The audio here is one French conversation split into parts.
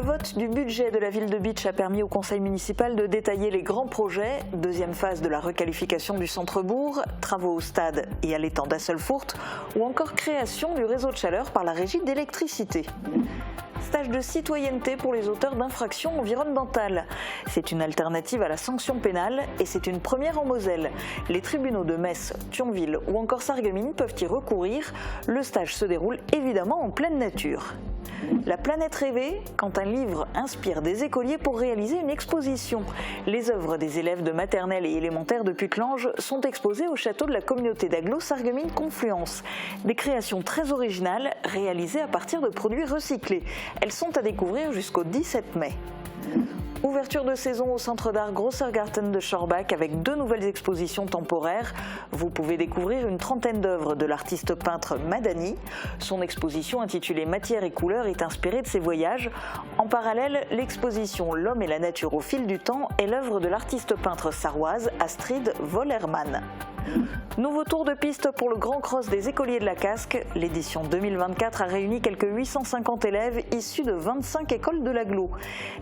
Le vote du budget de la ville de Bitche a permis au conseil municipal de détailler les grands projets. Deuxième phase de la requalification du centre-bourg, travaux au stade et à l'étang d'Asselfourt ou encore création du réseau de chaleur par la régie d'électricité. Stage de citoyenneté pour les auteurs d'infractions environnementales. C'est une alternative à la sanction pénale et c'est une première en Moselle. Les tribunaux de Metz, Thionville ou encore Sarreguemines peuvent y recourir. Le stage se déroule évidemment en pleine nature. La planète rêvée, quand un livre inspire des écoliers pour réaliser une exposition. Les œuvres des élèves de maternelle et élémentaire de Putelange sont exposées au château de la communauté d'agglo Sarreguemines Confluence. Des créations très originales réalisées à partir de produits recyclés. Elles sont à découvrir jusqu'au 17 mai. Ouverture de saison au centre d'art Grossergarten de Schorbach avec 2 nouvelles expositions temporaires. Vous pouvez découvrir une trentaine d'œuvres de l'artiste peintre Madani. Son exposition intitulée Matière et couleurs est inspirée de ses voyages. En parallèle, l'exposition L'homme et la nature au fil du temps est l'œuvre de l'artiste peintre sarroise Astrid Vollermann. Nouveau tour de piste pour le Grand Cross des écoliers de la Casque. L'édition 2024 a réuni quelques 850 élèves issus de 25 écoles de l'agglo.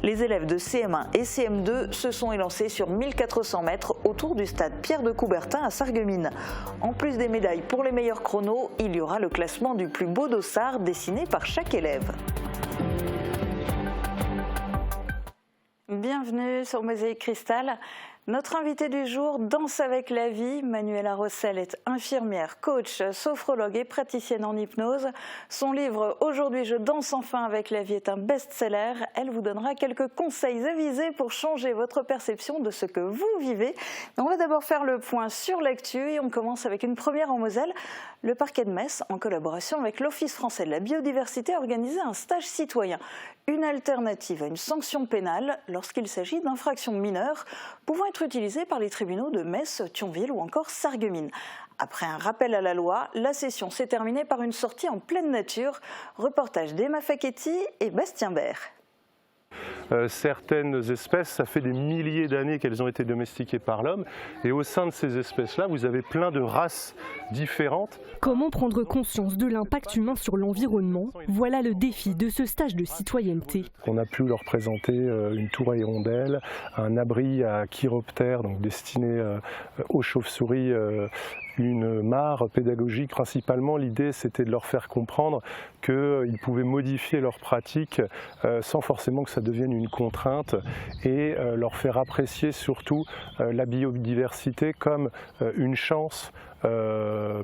Les élèves de CM1 et CM2 se sont élancés sur 1400 mètres autour du stade Pierre de Coubertin à Sarreguemines. En plus des médailles pour les meilleurs chronos, il y aura le classement du plus beau dossard dessiné par chaque élève. Bienvenue sur Mosaïque Cristal. Notre invité du jour danse avec la vie. Manuela Rossel est infirmière, coach, sophrologue et praticienne en hypnose. Son livre « Aujourd'hui je danse enfin avec la vie » est un best-seller. Elle vous donnera quelques conseils avisés pour changer votre perception de ce que vous vivez. On va d'abord faire le point sur l'actu et on commence avec une première en Moselle. Le parquet de Metz, en collaboration avec l'Office français de la biodiversité, a organisé un stage citoyen. Une alternative à une sanction pénale lorsqu'il s'agit d'infractions mineures pouvant être utilisées par les tribunaux de Metz, Thionville ou encore Sarreguemines. Après un rappel à la loi, la session s'est terminée par une sortie en pleine nature. Reportage d'Emma Facchetti et Bastien Bert. Certaines espèces, ça fait des milliers d'années qu'elles ont été domestiquées par l'homme. Et au sein de ces espèces-là, vous avez plein de races différentes. Comment prendre conscience de l'impact humain sur l'environnement? Voilà le défi de ce stage de citoyenneté. On a pu leur présenter une tour à hirondelles, un abri à chiroptères, donc destiné aux chauves-souris, une mare pédagogique. Principalement, l'idée, c'était de leur faire comprendre qu'ils pouvaient modifier leurs pratiques sans forcément que ça devienne une contrainte et leur faire apprécier surtout la biodiversité comme une chance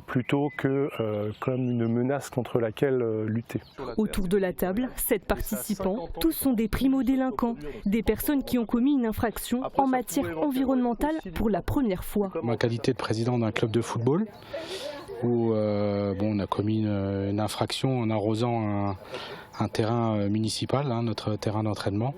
plutôt que comme une menace contre laquelle lutter. Autour de la table, 7 participants, tous sont des primo-délinquants, des personnes qui ont commis une infraction en matière environnementale pour la première fois. Ma qualité de président d'un club de football, où on a commis une infraction en arrosant un terrain municipal, notre terrain d'entraînement,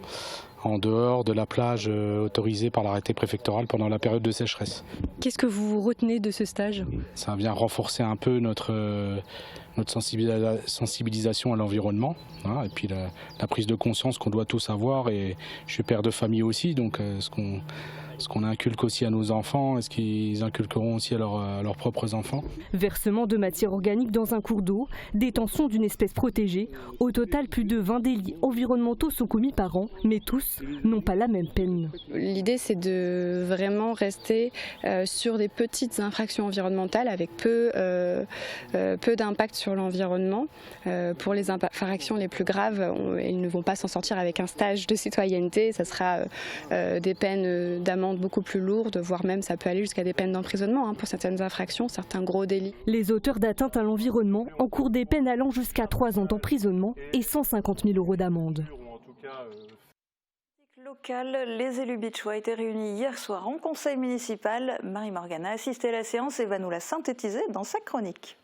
en dehors de la plage autorisée par l'arrêté préfectoral pendant la période de sécheresse. Qu'est-ce que vous retenez de ce stage? Ça vient renforcer un peu notre sensibilisation à l'environnement, et puis la prise de conscience qu'on doit tous avoir. Et je suis père de famille aussi, donc ce qu'on inculque aussi à nos enfants, est-ce qu'ils inculqueront aussi à leurs propres enfants? Versement de matière organique dans un cours d'eau, détention d'une espèce protégée. Au total, plus de 20 délits environnementaux sont commis par an, mais tous n'ont pas la même peine. L'idée, c'est de vraiment rester sur des petites infractions environnementales avec peu d'impact sur l'environnement. Pour les infractions les plus graves, ils ne vont pas s'en sortir avec un stage de citoyenneté. Ça sera des peines d'amende beaucoup plus lourdes, voire même ça peut aller jusqu'à des peines d'emprisonnement pour certaines infractions, certains gros délits. Les auteurs d'atteintes à l'environnement encourent des peines allant jusqu'à 3 ans d'emprisonnement et 150 000 € d'amende. Local, les élus bitchois étaient réunis hier soir en conseil municipal. Marie-Morgane a assisté à la séance et va nous la synthétiser dans sa chronique.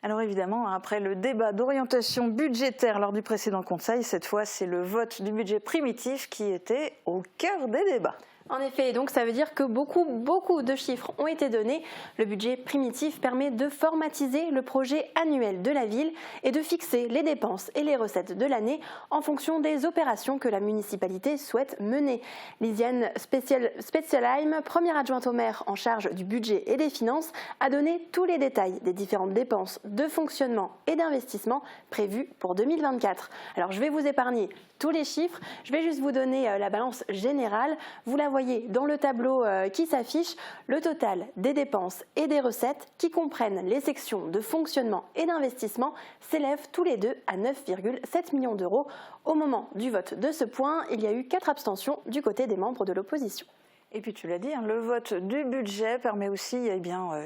Alors évidemment, après le débat d'orientation budgétaire lors du précédent conseil, cette fois c'est le vote du budget primitif qui était au cœur des débats. En effet, donc ça veut dire que beaucoup de chiffres ont été donnés. Le budget primitif permet de formatiser le projet annuel de la ville et de fixer les dépenses et les recettes de l'année en fonction des opérations que la municipalité souhaite mener. Lisiane Spezialheim, première adjointe au maire en charge du budget et des finances, a donné tous les détails des différentes dépenses de fonctionnement et d'investissement prévues pour 2024. Alors je vais vous épargner tous les chiffres, je vais juste vous donner la balance générale. Vous la voyez dans le tableau qui s'affiche, le total des dépenses et des recettes qui comprennent les sections de fonctionnement et d'investissement s'élèvent tous les deux à 9,7 millions d'euros. Au moment du vote de ce point, il y a eu 4 abstentions du côté des membres de l'opposition. Et puis tu l'as dit, le vote du budget permet aussi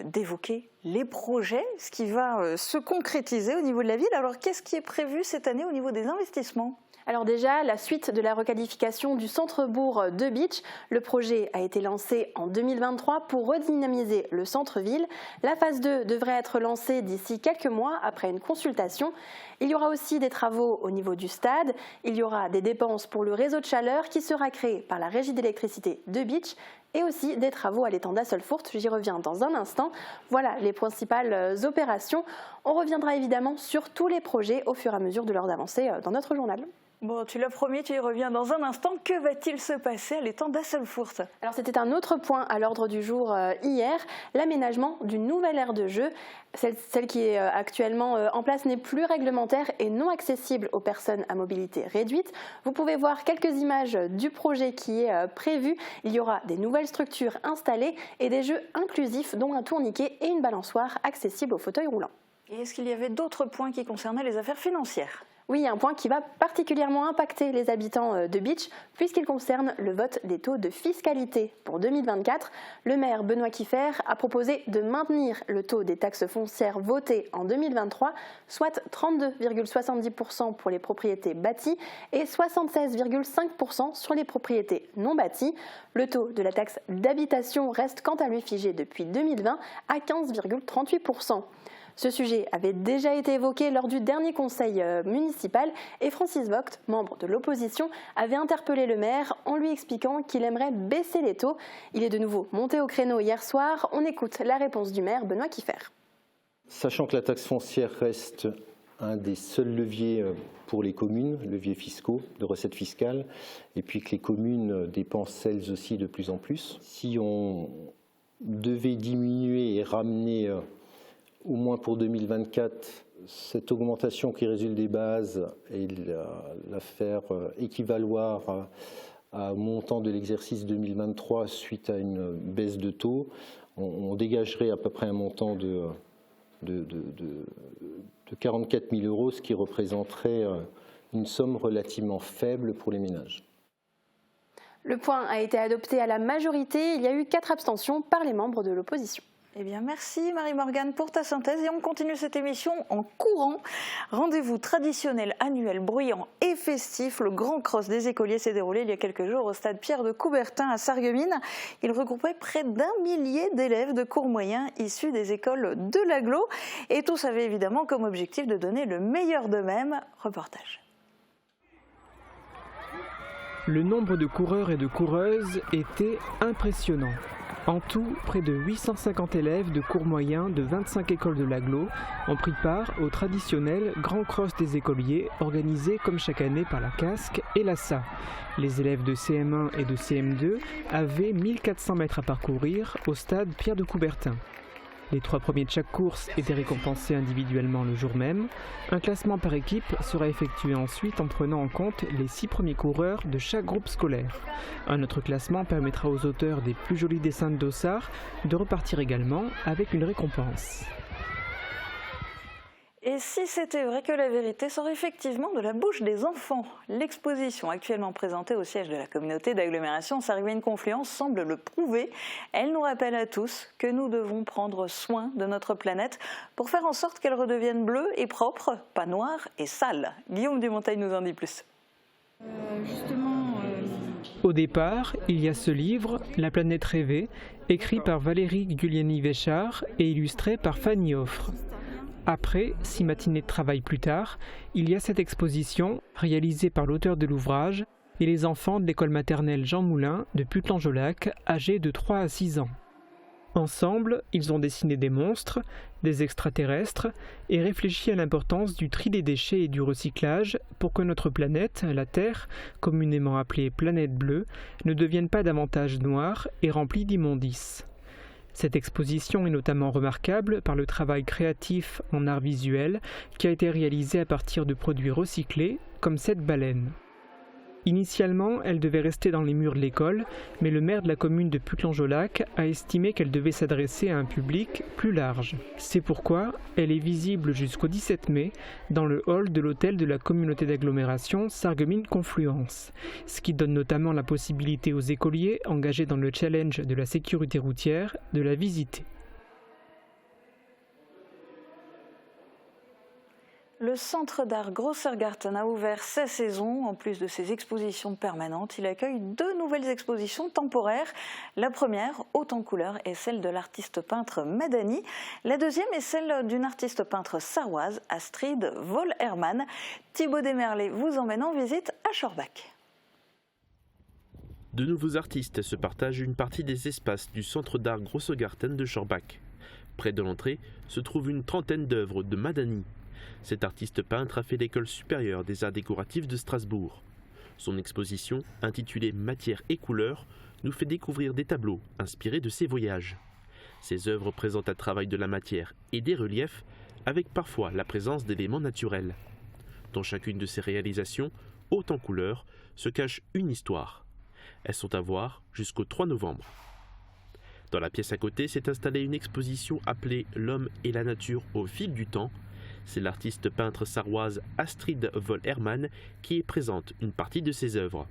d'évoquer les projets, ce qui va se concrétiser au niveau de la ville. Alors qu'est-ce qui est prévu cette année au niveau des investissements ? Alors déjà, la suite de la requalification du centre-bourg de Bitche, le projet a été lancé en 2023 pour redynamiser le centre-ville. La phase 2 devrait être lancée d'ici quelques mois après une consultation. Il y aura aussi des travaux au niveau du stade. Il y aura des dépenses pour le réseau de chaleur qui sera créé par la régie d'électricité de Bitche et aussi des travaux à l'étang d'Asselfourt. J'y reviens dans un instant. Voilà les principales opérations. On reviendra évidemment sur tous les projets au fur et à mesure de leur avancée dans notre journal. Bon, tu l'as promis, tu y reviens dans un instant. Que va-t-il se passer à l'étang d'Asselfourt ? Alors c'était un autre point à l'ordre du jour hier, l'aménagement d'une nouvelle aire de jeu. Celle qui est actuellement en place n'est plus réglementaire et non accessible aux personnes à mobilité réduite. Vous pouvez voir quelques images du projet qui est prévu. Il y aura des nouvelles structures installées et des jeux inclusifs dont un tourniquet et une balançoire accessibles aux fauteuils roulants. Et est-ce qu'il y avait d'autres points qui concernaient les affaires financières ? Oui, un point qui va particulièrement impacter les habitants de Bitche puisqu'il concerne le vote des taux de fiscalité pour 2024. Le maire Benoît Kieffer a proposé de maintenir le taux des taxes foncières votées en 2023, soit 32,70% pour les propriétés bâties et 76,5% sur les propriétés non bâties. Le taux de la taxe d'habitation reste quant à lui figé depuis 2020 à 15,38%. Ce sujet avait déjà été évoqué lors du dernier conseil municipal et Francis Vogt, membre de l'opposition, avait interpellé le maire en lui expliquant qu'il aimerait baisser les taux. Il est de nouveau monté au créneau hier soir. On écoute la réponse du maire Benoît Kieffer. Sachant que la taxe foncière reste un des seuls leviers pour les communes, leviers fiscaux de recettes fiscales, et puis que les communes dépensent elles aussi de plus en plus. Si on devait diminuer et ramener au moins pour 2024, cette augmentation qui résulte des bases et la faire équivaloir à montant de l'exercice 2023 suite à une baisse de taux, on dégagerait à peu près un montant de 44 000 euros, ce qui représenterait une somme relativement faible pour les ménages. Le point a été adopté à la majorité. Il y a eu 4 abstentions par les membres de l'opposition. Eh bien, merci Marie-Morgane pour ta synthèse et on continue cette émission en courant. Rendez-vous traditionnel, annuel, bruyant et festif. Le Grand Cross des écoliers s'est déroulé il y a quelques jours au stade Pierre de Coubertin à Sarreguemines. Il regroupait près d'1 millier d'élèves de cours moyens issus des écoles de l'agglo. Et tous avaient évidemment comme objectif de donner le meilleur d'eux-mêmes. Reportage. Le nombre de coureurs et de coureuses était impressionnant. En tout, près de 850 élèves de cours moyens de 25 écoles de l'agglo ont pris part au traditionnel Grand Cross des écoliers organisé comme chaque année par la Casque et l'ASSA. Les élèves de CM1 et de CM2 avaient 1400 mètres à parcourir au stade Pierre de Coubertin. Les 3 premiers de chaque course étaient récompensés individuellement le jour même. Un classement par équipe sera effectué ensuite en prenant en compte les 6 premiers coureurs de chaque groupe scolaire. Un autre classement permettra aux auteurs des plus jolis dessins de dossards de repartir également avec une récompense. Et si c'était vrai que la vérité sort effectivement de la bouche des enfants? L'exposition actuellement présentée au siège de la communauté d'agglomération Sarreguemines-Confluence semble le prouver. Elle nous rappelle à tous que nous devons prendre soin de notre planète pour faire en sorte qu'elle redevienne bleue et propre, pas noire et sale. Guillaume Dumontagne nous en dit plus. Au départ, il y a ce livre, La planète rêvée, écrit par Valérie Guglielmi-Véchard et illustré par Fanny Offre. Après, 6 matinées de travail plus tard, il y a cette exposition, réalisée par l'auteur de l'ouvrage, et les enfants de l'école maternelle Jean Moulin de Putelangeolac, âgés de 3 à 6 ans. Ensemble, ils ont dessiné des monstres, des extraterrestres et réfléchi à l'importance du tri des déchets et du recyclage pour que notre planète, la Terre, communément appelée planète bleue, ne devienne pas davantage noire et remplie d'immondices. Cette exposition est notamment remarquable par le travail créatif en art visuel qui a été réalisé à partir de produits recyclés, comme cette baleine. Initialement, elle devait rester dans les murs de l'école, mais le maire de la commune de Putelangeolac a estimé qu'elle devait s'adresser à un public plus large. C'est pourquoi elle est visible jusqu'au 17 mai dans le hall de l'hôtel de la communauté d'agglomération Sarreguemines Confluence, ce qui donne notamment la possibilité aux écoliers engagés dans le challenge de la sécurité routière de la visiter. Le Centre d'art Grossergarten a ouvert sa saison. En plus de ses expositions permanentes, il accueille 2 nouvelles expositions temporaires. La première, haute en couleurs, est celle de l'artiste peintre Madani. La deuxième est celle d'une artiste peintre sarroise, Astrid Voll-Hermann. Thibaut Desmerlet vous emmène en visite à Schorbach. De nouveaux artistes se partagent une partie des espaces du Centre d'art Grossergarten de Schorbach. Près de l'entrée se trouve une trentaine d'œuvres de Madani. Cet artiste peintre a fait l'école supérieure des arts décoratifs de Strasbourg. Son exposition, intitulée Matière et couleurs, nous fait découvrir des tableaux inspirés de ses voyages. Ses œuvres présentent un travail de la matière et des reliefs, avec parfois la présence d'éléments naturels. Dans chacune de ses réalisations, haute en couleurs, se cache une histoire. Elles sont à voir jusqu'au 3 novembre. Dans la pièce à côté s'est installée une exposition appelée L'homme et la nature au fil du temps. C'est l'artiste peintre sarroise Astrid Voll-Hermann qui y présente une partie de ses œuvres.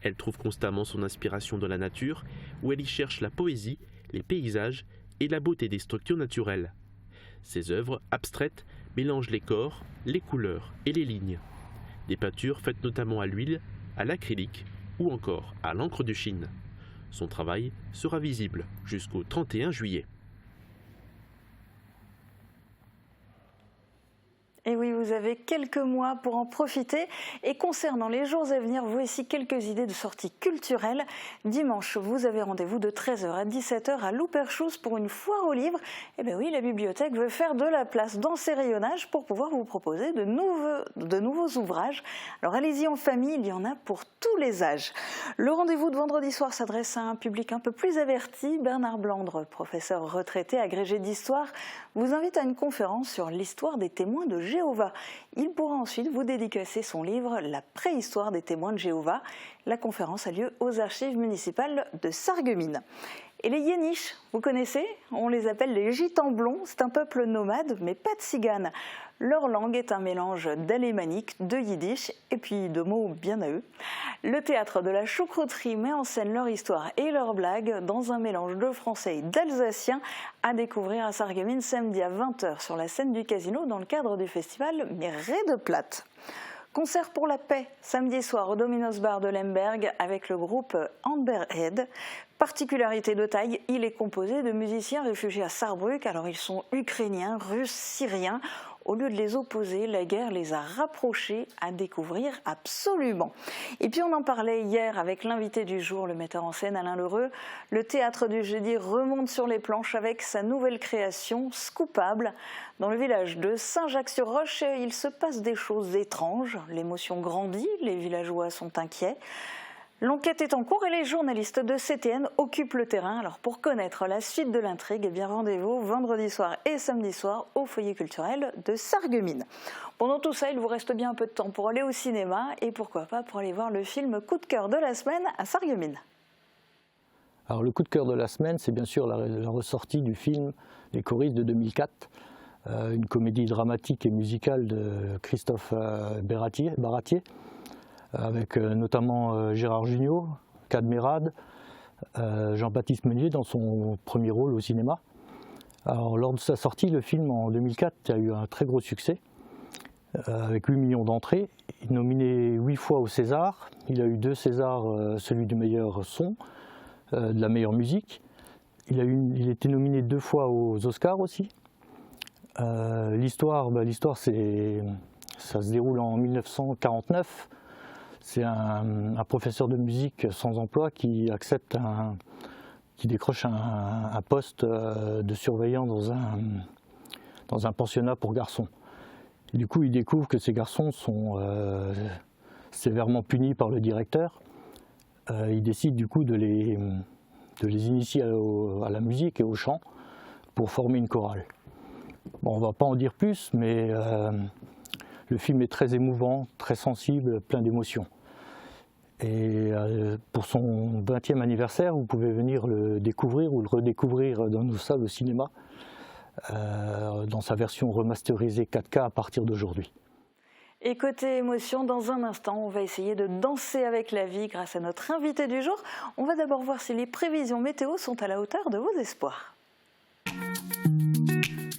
Elle trouve constamment son inspiration dans la nature, où elle y cherche la poésie, les paysages et la beauté des structures naturelles. Ses œuvres abstraites mélangent les corps, les couleurs et les lignes. Des peintures faites notamment à l'huile, à l'acrylique ou encore à l'encre de Chine. Son travail sera visible jusqu'au 31 juillet. Et oui, vous avez quelques mois pour en profiter. Et concernant les jours à venir, voici quelques idées de sorties culturelles. Dimanche, vous avez rendez-vous de 13h à 17h à Louperschus pour une foire aux livres. Eh bien oui, la bibliothèque veut faire de la place dans ses rayonnages pour pouvoir vous proposer de nouveaux ouvrages. Alors allez-y en famille, il y en a pour tous les âges. Le rendez-vous de vendredi soir s'adresse à un public un peu plus averti. Bernard Blandre, professeur retraité agrégé d'histoire, vous invite à une conférence sur l'histoire des témoins de Jéhovah. Il pourra ensuite vous dédicacer son livre « La préhistoire des témoins de Jéhovah ». La conférence a lieu aux archives municipales de Sarreguemines. Et les Yéniches, vous connaissez? On les appelle les Gitans blonds. C'est un peuple nomade, mais pas de tziganes. Leur langue est un mélange d'alémanique, de yiddish et puis de mots bien à eux. Le théâtre de la choucrouterie met en scène leur histoire et leurs blagues dans un mélange de français et d'alsacien à découvrir à Sarreguemines samedi à 20h sur la scène du Casino dans le cadre du festival Mirré de Plate. Concert pour la paix, samedi soir au Domino's Bar de Lemberg avec le groupe Amberhead. Particularité de taille, il est composé de musiciens réfugiés à Sarrebruck. Alors ils sont ukrainiens, russes, syriens. Au lieu de les opposer, la guerre les a rapprochés, à découvrir absolument. Et puis on en parlait hier avec l'invité du jour, le metteur en scène Alain Lheureux. Le théâtre du jeudi remonte sur les planches avec sa nouvelle création, Scoopable. Dans le village de Saint-Jacques-sur-Roche, il se passe des choses étranges. L'émotion grandit, les villageois sont inquiets. L'enquête est en cours et les journalistes de CTN occupent le terrain. Alors pour connaître la suite de l'intrigue, eh bien rendez-vous vendredi soir et samedi soir au foyer culturel de Sarreguemines. Pendant tout ça, il vous reste bien un peu de temps pour aller au cinéma et pourquoi pas pour aller voir le film coup de cœur de la semaine à Sarreguemines. Alors le coup de cœur de la semaine, c'est bien sûr la ressortie du film Les choristes de 2004, une comédie dramatique et musicale de Christophe Baratier, avec notamment Gérard Jugnot, Cadmerade, Jean-Baptiste Meunier dans son premier rôle au cinéma. Alors, lors de sa sortie, le film en 2004 a eu un très gros succès, avec 8 millions d'entrées. Il est nominé 8 fois au César, il a eu 2 Césars, celui du meilleur son, de la meilleure musique. Il a été nominé 2 fois aux Oscars aussi. L'histoire, ça se déroule en 1949. C'est un professeur de musique sans emploi qui décroche un poste de surveillant dans un pensionnat pour garçons. Et du coup, il découvre que ces garçons sont sévèrement punis par le directeur. Il décide du coup de les initier à la musique et au chant pour former une chorale. Bon, on ne va pas en dire plus, mais le film est très émouvant, très sensible, plein d'émotions. Et pour son 20e anniversaire, vous pouvez venir le découvrir ou le redécouvrir dans nos salles au cinéma, dans sa version remasterisée 4K à partir d'aujourd'hui. Et côté émotion, dans un instant, on va essayer de danser avec la vie grâce à notre invité du jour. On va d'abord voir si les prévisions météo sont à la hauteur de vos espoirs.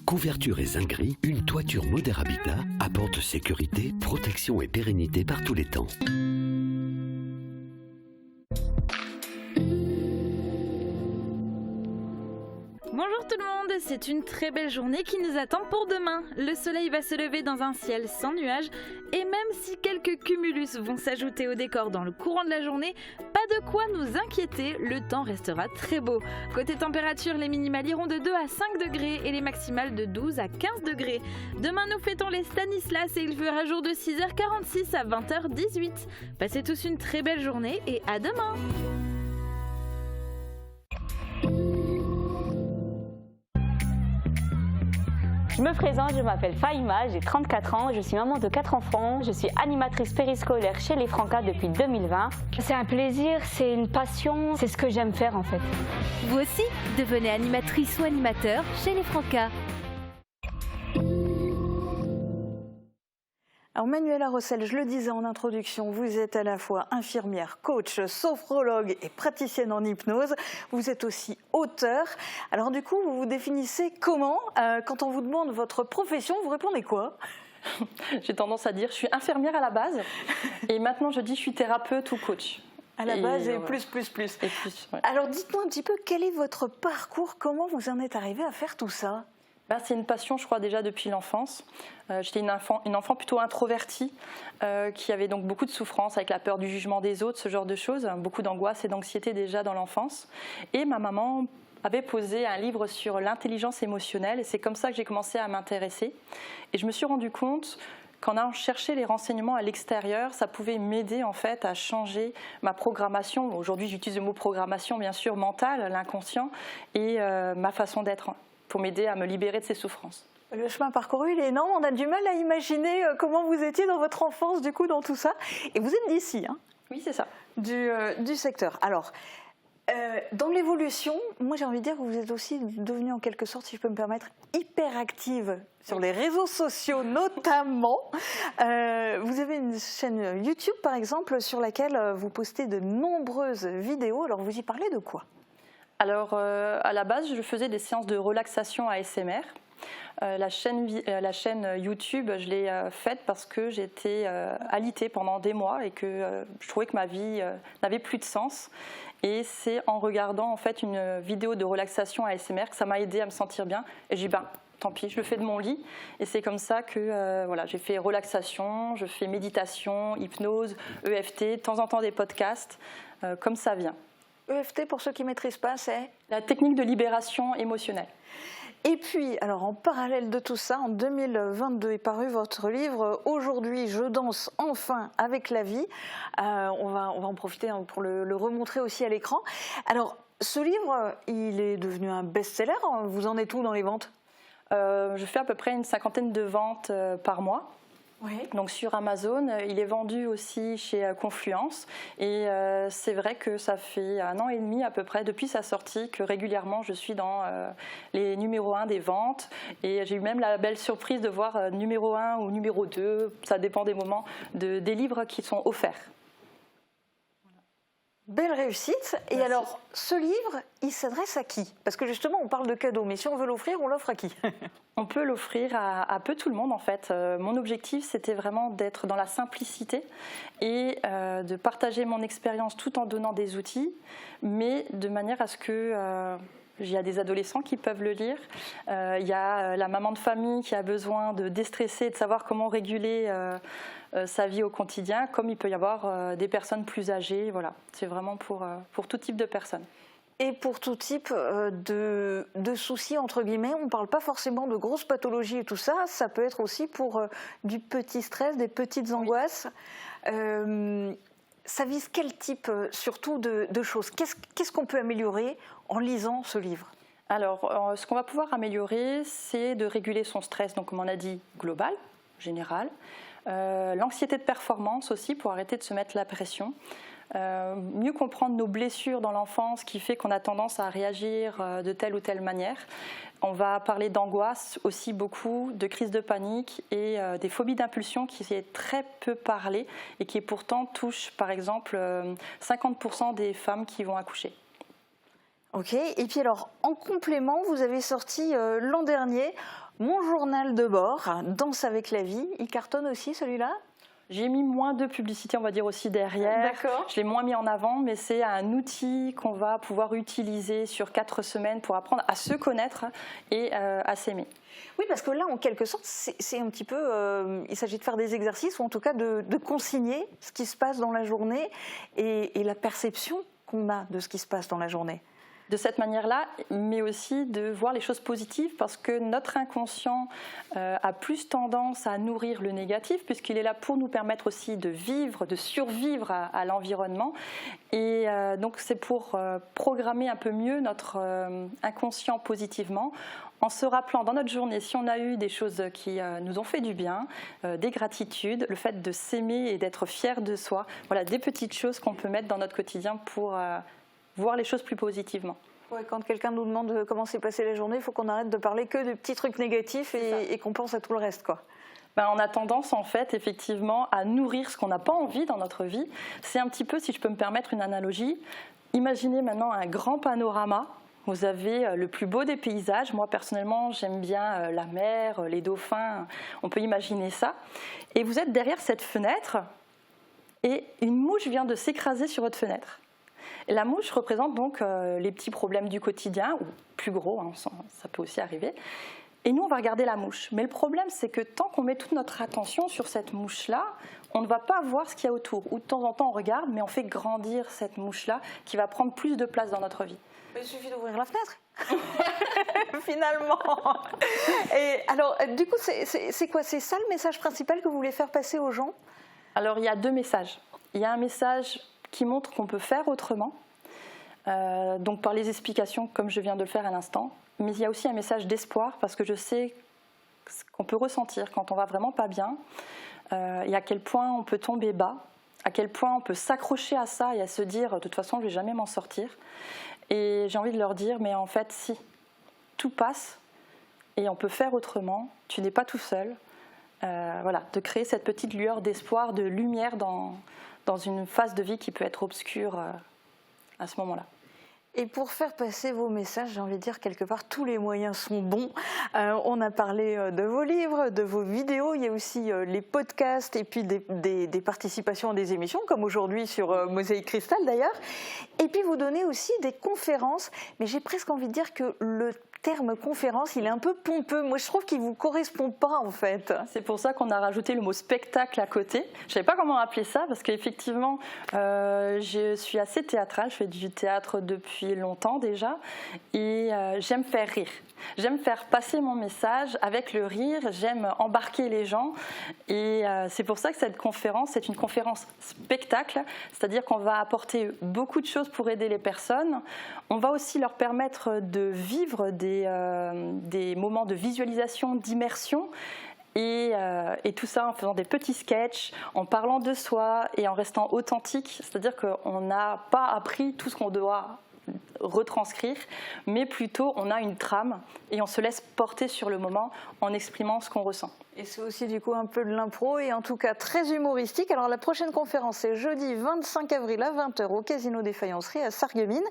Couverture et zinguerie, une toiture Moder Habitat apporte sécurité, protection et pérennité par tous les temps. Bonjour tout le monde, c'est une très belle journée qui nous attend pour demain. Le soleil va se lever dans un ciel sans nuages et même si quelques cumulus vont s'ajouter au décor dans le courant de la journée, pas de quoi nous inquiéter, le temps restera très beau. Côté température, les minimales iront de 2 à 5 degrés et les maximales de 12 à 15 degrés. Demain nous fêtons les Stanislas et il fera jour de 6h46 à 20h18. Passez tous une très belle journée et à demain. Je me présente, je m'appelle Faïma, j'ai 34 ans, je suis maman de 4 enfants, je suis animatrice périscolaire chez les Francas depuis 2020. C'est un plaisir, c'est une passion, c'est ce que j'aime faire en fait. Vous aussi, devenez animatrice ou animateur chez les Francas. Alors Manuela Rossel, je le disais en introduction, vous êtes à la fois infirmière, coach, sophrologue et praticienne en hypnose. Vous êtes aussi auteur. Alors du coup, vous vous définissez comment? Quand on vous demande votre profession, vous répondez quoi? J'ai tendance à dire je suis infirmière à la base et maintenant je dis je suis thérapeute ou coach. À la base et voilà. plus. Et plus, ouais. Alors dites-moi un petit peu quel est votre parcours, comment vous en êtes arrivé à faire tout ça? C'est une passion, je crois, déjà depuis l'enfance. J'étais une enfant plutôt introvertie, qui avait donc beaucoup de souffrance avec la peur du jugement des autres, ce genre de choses, beaucoup d'angoisse et d'anxiété déjà dans l'enfance. Et ma maman avait posé un livre sur l'intelligence émotionnelle et c'est comme ça que j'ai commencé à m'intéresser. Et je me suis rendu compte qu'en allant chercher les renseignements à l'extérieur, ça pouvait m'aider en fait à changer ma programmation. Aujourd'hui, j'utilise le mot programmation, bien sûr, mentale, l'inconscient, et ma façon d'être, pour m'aider à me libérer de ces souffrances. Le chemin parcouru, il est énorme. On a du mal à imaginer comment vous étiez dans votre enfance, du coup, dans tout ça. Et vous êtes d'ici, hein? Oui, c'est ça. Du secteur. Alors, dans l'évolution, moi j'ai envie de dire que vous êtes aussi devenue en quelque sorte, si je peux me permettre, hyper active sur les réseaux sociaux notamment. Vous avez une chaîne YouTube par exemple sur laquelle vous postez de nombreuses vidéos. Alors vous y parlez de quoi? Alors à la base, je faisais des séances de relaxation ASMR. La chaîne YouTube, je l'ai faite parce que j'étais alitée pendant des mois et que je trouvais que ma vie n'avait plus de sens. Et c'est en regardant en fait une vidéo de relaxation ASMR que ça m'a aidée à me sentir bien. Et j'ai dit tant pis, je le fais de mon lit. Et c'est comme ça que voilà, j'ai fait relaxation, je fais méditation, hypnose, EFT, de temps en temps des podcasts, comme ça vient. EFT, pour ceux qui ne maîtrisent pas, c'est la technique de libération émotionnelle. Et puis, alors en parallèle de tout ça, en 2022 est paru votre livre « Aujourd'hui, je danse enfin avec la vie ». On va en profiter pour le remontrer aussi à l'écran. Alors, ce livre, il est devenu un best-seller. Vous en êtes où dans les ventes? Je fais à peu près une 50aine de ventes par mois. Oui. Donc sur Amazon, il est vendu aussi chez Confluence et c'est vrai que ça fait 1 an et demi à peu près depuis sa sortie que régulièrement je suis dans les numéros 1 des ventes et j'ai eu même la belle surprise de voir numéro 1 ou numéro 2, ça dépend des moments, des livres qui sont offerts. Belle réussite. Et merci. Alors, ce livre, il s'adresse à qui? Parce que justement, on parle de cadeaux, mais si on veut l'offrir, on l'offre à qui? On peut l'offrir à peu tout le monde en fait. Mon objectif, c'était vraiment d'être dans la simplicité et de partager mon expérience tout en donnant des outils, mais de manière à ce que Il y a des adolescents qui peuvent le lire. Il y a la maman de famille qui a besoin de déstresser et de savoir comment réguler sa vie au quotidien, comme il peut y avoir des personnes plus âgées. Voilà, c'est vraiment pour tout type de personnes. Et pour tout type de soucis, entre guillemets, on ne parle pas forcément de grosses pathologies et tout ça. Ça peut être aussi pour du petit stress, des petites angoisses. Ça vise quel type, surtout, de choses? Qu'est-ce qu'on peut améliorer en lisant ce livre? Alors, ce qu'on va pouvoir améliorer, c'est de réguler son stress, donc comme on a dit, global, général. L'anxiété de performance aussi, pour arrêter de se mettre la pression. Mieux comprendre nos blessures dans l'enfance qui fait qu'on a tendance à réagir de telle ou telle manière. On va parler d'angoisse aussi beaucoup, de crise de panique et des phobies d'impulsion qui est très peu parlé et qui pourtant touche par exemple 50% des femmes qui vont accoucher. Ok, et puis alors en complément, vous avez sorti l'an dernier Mon journal de bord, Danse avec la vie. Il cartonne aussi celui-là? J'ai mis moins de publicité, on va dire, aussi derrière. D'accord. Je l'ai moins mis en avant, mais c'est un outil qu'on va pouvoir utiliser sur 4 semaines pour apprendre à se connaître et à s'aimer. Oui, parce que là, en quelque sorte, c'est un petit peu... il s'agit de faire des exercices, ou en tout cas de consigner ce qui se passe dans la journée et la perception qu'on a de ce qui se passe dans la journée. De cette manière-là, mais aussi de voir les choses positives, parce que notre inconscient a plus tendance à nourrir le négatif, puisqu'il est là pour nous permettre aussi de vivre, de survivre à l'environnement. Et donc c'est pour programmer un peu mieux notre inconscient positivement, en se rappelant dans notre journée, si on a eu des choses qui nous ont fait du bien, des gratitudes, le fait de s'aimer et d'être fier de soi, voilà, des petites choses qu'on peut mettre dans notre quotidien pour... voir les choses plus positivement. Ouais, quand quelqu'un nous demande comment s'est passée la journée, il faut qu'on arrête de parler que de petits trucs négatifs et qu'on pense à tout le reste, quoi. On a tendance en fait effectivement à nourrir ce qu'on n'a pas envie dans notre vie. C'est un petit peu, si je peux me permettre une analogie, imaginez maintenant un grand panorama. Vous avez le plus beau des paysages. Moi personnellement j'aime bien la mer, les dauphins, on peut imaginer ça. Et vous êtes derrière cette fenêtre et une mouche vient de s'écraser sur votre fenêtre. La mouche représente donc les petits problèmes du quotidien, ou plus gros, hein, ça peut aussi arriver. Et nous, on va regarder la mouche. Mais le problème, c'est que tant qu'on met toute notre attention sur cette mouche-là, on ne va pas voir ce qu'il y a autour. Ou de temps en temps, on regarde, mais on fait grandir cette mouche-là qui va prendre plus de place dans notre vie. Il suffit d'ouvrir la fenêtre, finalement. Et alors, du coup, c'est quoi? C'est ça le message principal que vous voulez faire passer aux gens? Alors, il y a 2 messages. Il y a un message qui montre qu'on peut faire autrement, donc par les explications comme je viens de le faire à l'instant, mais il y a aussi un message d'espoir parce que je sais ce qu'on peut ressentir quand on va vraiment pas bien, et à quel point on peut tomber bas, à quel point on peut s'accrocher à ça et à se dire de toute façon je vais jamais m'en sortir. Et j'ai envie de leur dire mais en fait si, tout passe et on peut faire autrement, tu n'es pas tout seul. Voilà, de créer cette petite lueur d'espoir, de lumière dans une phase de vie qui peut être obscure à ce moment-là. Et pour faire passer vos messages, j'ai envie de dire quelque part, tous les moyens sont bons. On a parlé de vos livres, de vos vidéos, il y a aussi les podcasts et puis des participations à des émissions, comme aujourd'hui sur Mosaïque Cristal d'ailleurs. Et puis vous donnez aussi des conférences, mais j'ai presque envie de dire que le terme conférence, il est un peu pompeux. Moi, je trouve qu'il ne vous correspond pas, en fait. C'est pour ça qu'on a rajouté le mot spectacle à côté. Je ne savais pas comment appeler ça, parce qu'effectivement, je suis assez théâtrale. Je fais du théâtre depuis longtemps déjà. Et j'aime faire rire. J'aime faire passer mon message avec le rire. J'aime embarquer les gens. Et c'est pour ça que cette conférence, c'est une conférence spectacle. C'est-à-dire qu'on va apporter beaucoup de choses pour aider les personnes. On va aussi leur permettre de vivre des moments de visualisation, d'immersion et tout ça en faisant des petits sketchs, en parlant de soi et en restant authentique, c'est-à-dire qu'on n'a pas appris tout ce qu'on doit retranscrire, mais plutôt on a une trame et on se laisse porter sur le moment en exprimant ce qu'on ressent. Et c'est aussi du coup un peu de l'impro et en tout cas très humoristique. Alors la prochaine conférence c'est jeudi 25 avril à 20h au Casino des Faïenceries à Sarreguemines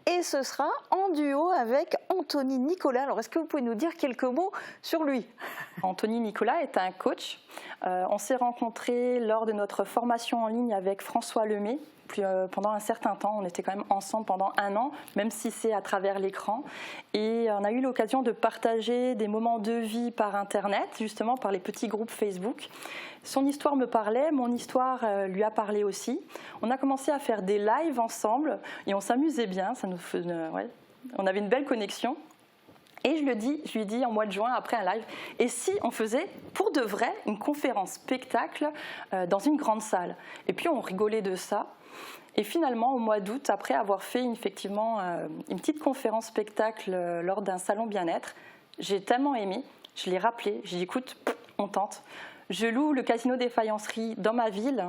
et ce sera en duo avec Anthony Nicolas. Alors est-ce que vous pouvez nous dire quelques mots sur lui? Anthony Nicolas est un coach. On s'est rencontrés lors de notre formation en ligne avec François Lemay. Pendant un certain temps, on était quand même ensemble pendant 1 an, même si c'est à travers l'écran. Et on a eu l'occasion de partager des moments de vie par Internet, justement par les petits groupes Facebook. Son histoire me parlait, mon histoire lui a parlé aussi. On a commencé à faire des lives ensemble et on s'amusait bien, on avait une belle connexion. Et je lui dis en mois de juin, après un live, et si on faisait pour de vrai une conférence spectacle dans une grande salle? Et puis on rigolait de ça. Et finalement, au mois d'août, après avoir fait effectivement une petite conférence spectacle lors d'un salon bien-être, j'ai tellement aimé, je l'ai rappelé, j'ai dit écoute, on tente. Je loue le casino des faïenceries dans ma ville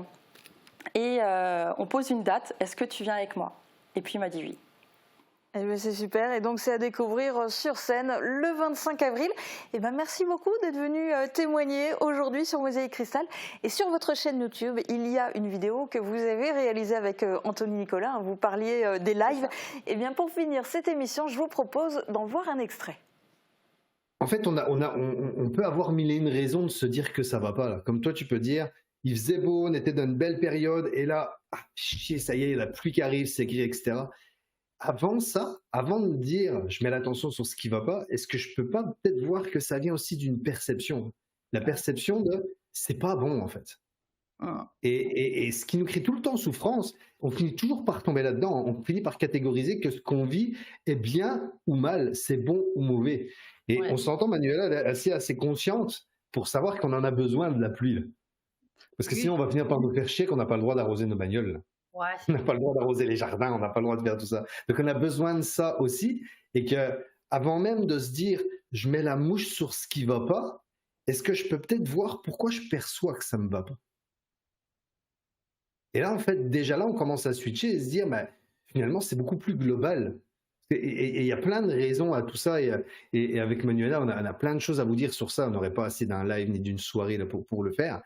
et on pose une date, est-ce que tu viens avec moi? Et puis il m'a dit oui. Eh bien, c'est super, et donc c'est à découvrir sur scène le 25 avril. Et ben, merci beaucoup d'être venu témoigner aujourd'hui sur Mosaïque Cristal. Et sur votre chaîne YouTube, il y a une vidéo que vous avez réalisée avec Anthony Nicolas. Vous parliez des lives. Et bien, pour finir cette émission, je vous propose d'en voir un extrait. En fait, on peut avoir mille et une raisons de se dire que ça va pas. Là. Comme toi, tu peux dire, il faisait beau, on était dans une belle période, et là, chier, ça y est, la pluie qui arrive, c'est gris, etc. Avant ça, avant de dire je mets l'attention sur ce qui va pas, est-ce que je peux pas peut-être voir que ça vient aussi d'une perception? La perception de c'est pas bon en fait. Et ce qui nous crée tout le temps souffrance, on finit toujours par tomber là-dedans. On finit par catégoriser que ce qu'on vit est bien ou mal, c'est bon ou mauvais. Et on s'entend, Manuela, assez consciente pour savoir qu'on en a besoin de la pluie. Là. Parce que sinon, on va finir par nous faire chier qu'on n'a pas le droit d'arroser nos bagnoles. Là. Ouais. On n'a pas le droit d'arroser les jardins, on n'a pas le droit de faire tout ça. Donc on a besoin de ça aussi, et que avant même de se dire je mets la mouche sur ce qui va pas, est-ce que je peux peut-être voir pourquoi je perçois que ça me va pas? Et là en fait déjà là on commence à switcher et se dire bah, finalement c'est beaucoup plus global. Et il y a plein de raisons à tout ça, et avec Manuela on a plein de choses à vous dire sur ça. On n'aurait pas assez d'un live ni d'une soirée là pour le faire.